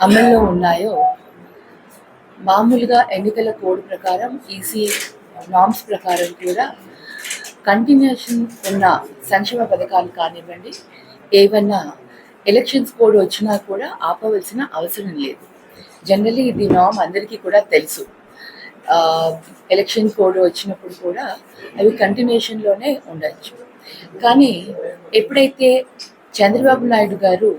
అమల్లో ఉన్నాయో మామూలుగా ఎన్నికల కోడ్ ప్రకారం ఈసీ నామ్స్ ప్రకారం కూడా కంటిన్యూషన్ ఉన్న సంక్షేమ పథకాలు కానివ్వండి, ఏవన్నా ఎలక్షన్స్ కోడ్ వచ్చినా కూడా ఆపవలసిన అవసరం లేదు. జనరల్లీ ఇది నామ్ అందరికీ కూడా తెలుసు. ఎలక్షన్ కోడ్ వచ్చినప్పుడు కూడా అవి కంటిన్యూషన్లోనే ఉండొచ్చు. కానీ ఎప్పుడైతే చంద్రబాబు నాయుడు గారు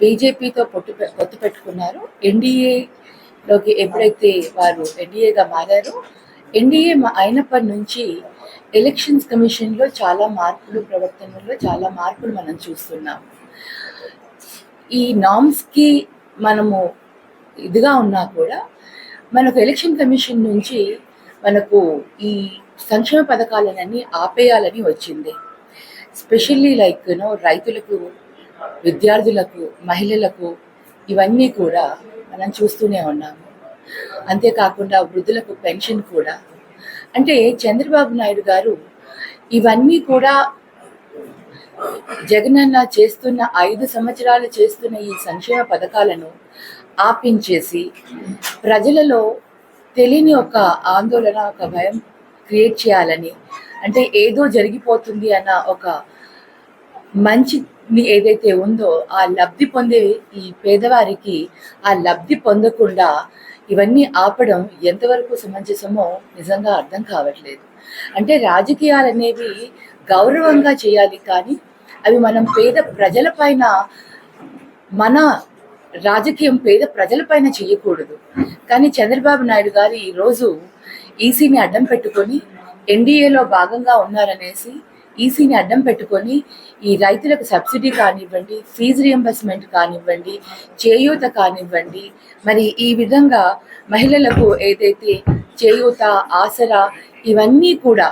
బీజేపీతో పొత్తు పెట్టుకున్నారో, ఎన్డీఏలోకి ఎప్పుడైతే వారు ఎన్డీఏగా మారారో, ఎన్డీఏ అయినప్పటి నుంచి ఎలక్షన్స్ కమిషన్లో చాలా మార్పులు, ప్రవర్తనలో చాలా మార్పులు మనం చూస్తున్నాం. ఈ నామ్స్కి మనము ఇదిగా ఉన్నా కూడా మనకు ఎలక్షన్ కమిషన్ నుంచి మనకు ఈ సంక్షేమ పథకాలన్నీ ఆపేయాలని వచ్చింది. స్పెషల్లీ రైతులకు, విద్యార్థులకు, మహిళలకు ఇవన్నీ కూడా మనం చూస్తూనే ఉన్నాము. అంతేకాకుండా వృద్ధులకు పెన్షన్ కూడా. అంటే చంద్రబాబు నాయుడు గారు ఇవన్నీ కూడా జగనన్న చేస్తున్న 5 సంవత్సరాలు చేస్తున్న ఈ సంక్షేమ పథకాలను ఆపించేసి ప్రజలలో తెలియని ఒక ఆందోళన, ఒక భయం క్రియేట్ చేయాలని, అంటే ఏదో జరిగిపోతుంది అన్న ఒక మంచి ఏదైతే ఉందో ఆ లబ్ధి పొందే ఈ పేదవారికి ఆ లబ్ధి పొందకుండా ఇవన్నీ ఆపడం ఎంతవరకు సమంజసమో నిజంగా అర్థం కావట్లేదు. అంటే రాజకీయాలు అనేవి గౌరవంగా చేయాలి, కానీ అవి మనం పేద ప్రజలపైన, మన రాజకీయం పేద ప్రజలపైన చేయకూడదు. కానీ చంద్రబాబు నాయుడు గారు ఈరోజు ఈసీని అడ్డం పెట్టుకొని, ఎన్డీఏలో భాగంగా ఉన్నారనేసి ఈసీని అడ్డం పెట్టుకొని ఈ రైతులకు సబ్సిడీ కానివ్వండి, ఫీజు రియంబర్స్మెంట్ కానివ్వండి, చేయూత కానివ్వండి, మరి ఈ విధంగా మహిళలకు ఏదైతే చేయూత, ఆసరా ఇవన్నీ కూడా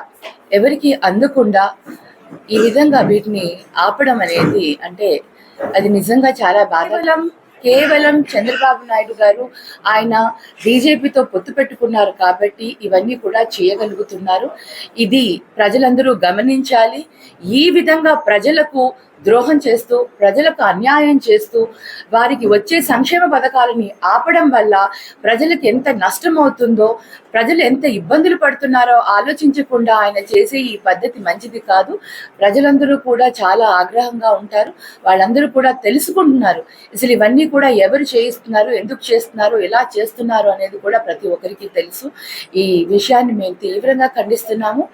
ఎవరికి అందకుండా ఈ విధంగా వీటిని ఆపడం అనేది, అంటే అది నిజంగా చాలా బాధాకరం. కేవలం చంద్రబాబు నాయుడు గారు ఆయన బీజేపీతో పొత్తు పెట్టుకున్నారు కాబట్టి ఇవన్నీ కూడా చేయగలుగుతున్నారు. ఇది ప్రజలందరూ గమనించాలి. ఈ విధంగా ప్రజలకు ద్రోహం చేస్తూ, ప్రజలకు అన్యాయం చేస్తూ, వారికి వచ్చే సంక్షేమ పథకాలని ఆపడం వల్ల ప్రజలకు ఎంత నష్టం అవుతుందో, ప్రజలు ఎంత ఇబ్బందులు పడుతున్నారో ఆలోచించకుండా ఆయన చేసే ఈ పద్ధతి మంచిది కాదు. ప్రజలందరూ కూడా చాలా ఆగ్రహంగా ఉంటారు. వాళ్ళందరూ కూడా తెలుసుకుంటున్నారు అసలు ఇవన్నీ కూడా ఎవరు చేయిస్తున్నారు, ఎందుకు చేస్తున్నారు, ఎలా చేస్తున్నారు అనేది కూడా ప్రతి ఒక్కరికి తెలుసు. ఈ విషయాన్ని మేము తీవ్రంగా ఖండిస్తున్నాము.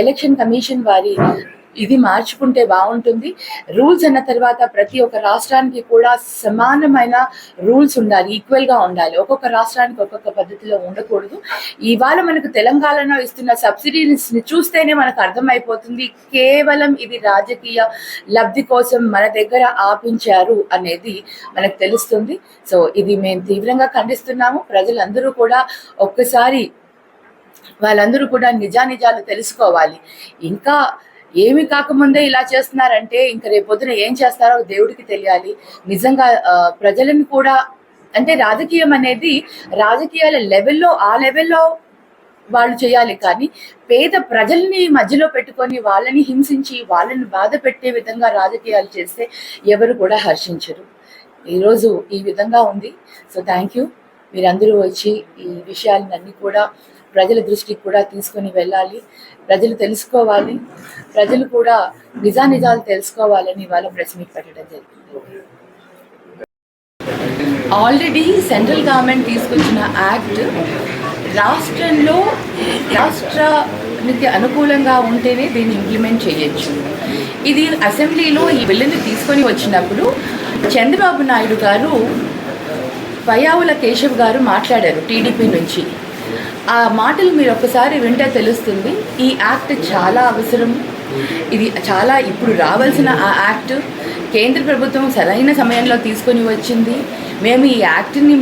ఎలక్షన్ కమిషన్ వారి ఇది మార్చుకుంటే బాగుంటుంది. రూల్స్ అన్న తర్వాత ప్రతి ఒక్క రాష్ట్రానికి కూడా సమానమైన రూల్స్ ఉండాలి, ఈక్వల్గా ఉండాలి. ఒక్కొక్క రాష్ట్రానికి ఒక్కొక్క పద్ధతిలో ఉండకూడదు. ఇవాళ మనకు తెలంగాణలో ఇస్తున్న సబ్సిడీస్ని చూస్తేనే మనకు అర్థమైపోతుంది కేవలం ఇది రాజకీయ లబ్ధి కోసం మన దగ్గర ఆపించారు అనేది మనకు తెలుస్తుంది. సో ఇది మేము తీవ్రంగా ఖండిస్తున్నాము. ప్రజలందరూ కూడా ఒక్కసారి వాళ్ళందరూ కూడా నిజానిజాలు తెలుసుకోవాలి. ఇంకా ఏమి కాకముందే ఇలా చేస్తున్నారంటే ఇంకా రేపొద్దున ఏం చేస్తారో దేవుడికి తెలియాలి. నిజంగా ప్రజలను కూడా, అంటే రాజకీయం అనేది రాజకీయాల లెవెల్లో, ఆ లెవెల్లో వాళ్ళు చేయాలి, కానీ పేద ప్రజల్ని మధ్యలో పెట్టుకొని వాళ్ళని హింసించి వాళ్ళని బాధ పెట్టే విధంగా రాజకీయాలు చేస్తే ఎవరు కూడా హర్షించరు. ఈరోజు ఈ విధంగా ఉంది. So thank you. మీరందరూ వచ్చి ఈ విషయాలన్నీ కూడా ప్రజల దృష్టికి కూడా తీసుకొని వెళ్ళాలి. ప్రజలు తెలుసుకోవాలి, ప్రజలు కూడా నిజానిజాలు తెలుసుకోవాలని వాళ్ళ ప్రెస్ మీట్ పెట్టడం జరిగింది. ఆల్రెడీ సెంట్రల్ గవర్నమెంట్ తీసుకొచ్చిన యాక్ట్ రాష్ట్రానికి అనుకూలంగా ఉంటేనే దీన్ని ఇంప్లిమెంట్ చేయొచ్చు. ఇది అసెంబ్లీలో ఈ బిల్లుని తీసుకొని వచ్చినప్పుడు చంద్రబాబు నాయుడు గారు, పయ్యావుల కేశవ్ గారు మాట్లాడారు టీడీపీ నుంచి. ఆ మాటలు మీరు ఒకసారి వింటే తెలుస్తుంది. ఈ యాక్ట్ చాలా అవసరం. ఇది చాలా ఇప్పుడు రావాల్సిన ఆ యాక్ట్ కేంద్ర ప్రభుత్వం సరైన సమయంలో తీసుకొని వచ్చింది. మేము ఈ యాక్ట్ని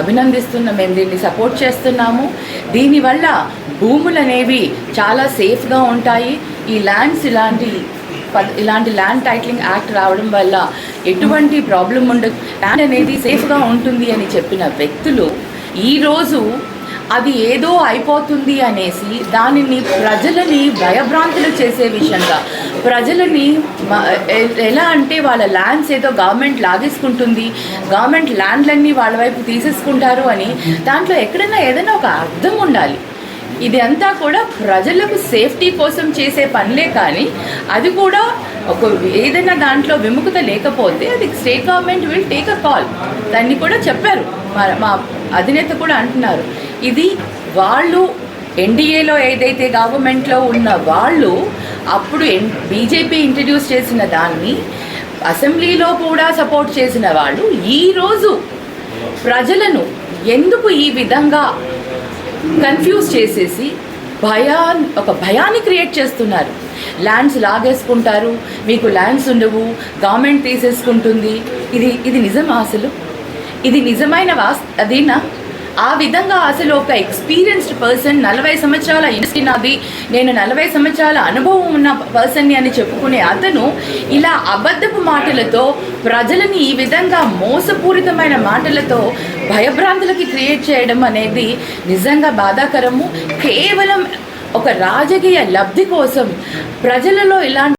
అభినందిస్తున్నాం, మేము దీన్ని సపోర్ట్ చేస్తున్నాము. దీనివల్ల భూములు అనేవి చాలా సేఫ్గా ఉంటాయి. ఈ ల్యాండ్స్ ఇలాంటి ల్యాండ్ టైటిలింగ్ యాక్ట్ రావడం వల్ల ఎటువంటి ప్రాబ్లం ఉండదు, ల్యాండ్ అనేది సేఫ్గా ఉంటుంది అని చెప్పిన వ్యక్తులు ఈరోజు అది ఏదో అయిపోతుంది అనేసి దానిని ప్రజలని భయభ్రాంతులు చేసే విషయంగా ప్రజలని ఎలా అంటే వాళ్ళ ల్యాండ్స్ ఏదో గవర్నమెంట్ లాగేసుకుంటుంది, గవర్నమెంట్ ల్యాండ్లన్నీ వాళ్ళ వైపు తీసేసుకుంటారు అని దాంట్లో ఎక్కడైనా ఏదైనా ఒక అర్థం ఉండాలి. ఇది అంతా కూడా ప్రజలకు సేఫ్టీ కోసం చేసే పనులే, కానీ అది కూడా ఒక ఏదైనా దాంట్లో విముఖత లేకపోతే అది state government will take a call. దాన్ని కూడా చెప్పారు, మా అధినేత కూడా అంటున్నారు. ఇది వాళ్ళు ఎన్డీఏలో ఏదైతే గవర్నమెంట్లో ఉన్న వాళ్ళు అప్పుడు బీజేపీ ఇంట్రడ్యూస్ చేసిన దాన్ని అసెంబ్లీలో కూడా సపోర్ట్ చేసిన వాళ్ళు ఈరోజు ప్రజలను ఎందుకు ఈ విధంగా కన్ఫ్యూజ్ చేసేసి ఒక భయాన్ని క్రియేట్ చేస్తున్నారు. ల్యాండ్స్ లాగేసుకుంటారు, మీకు ల్యాండ్స్ ఉండవు, గవర్నమెంట్ తీసేసుకుంటుంది. ఇది నిజమా? అసలు ఇది నిజమైన అదేనా? ఆ విధంగా అసలు ఒక ఎక్స్పీరియన్స్డ్ పర్సన్ 40 సంవత్సరాల ఇండస్ట్రీ నాది, నేను 40 సంవత్సరాల అనుభవం ఉన్న పర్సన్ని అని చెప్పుకునే అతను ఇలా అబద్ధపు మాటలతో ప్రజలని ఈ విధంగా మోసపూరితమైన మాటలతో భయభ్రాంతులకి క్రియేట్ చేయడం అనేది నిజంగా బాధాకరము. కేవలం ఒక రాజకీయ లబ్ధి కోసం ప్రజలలో ఇలాంటి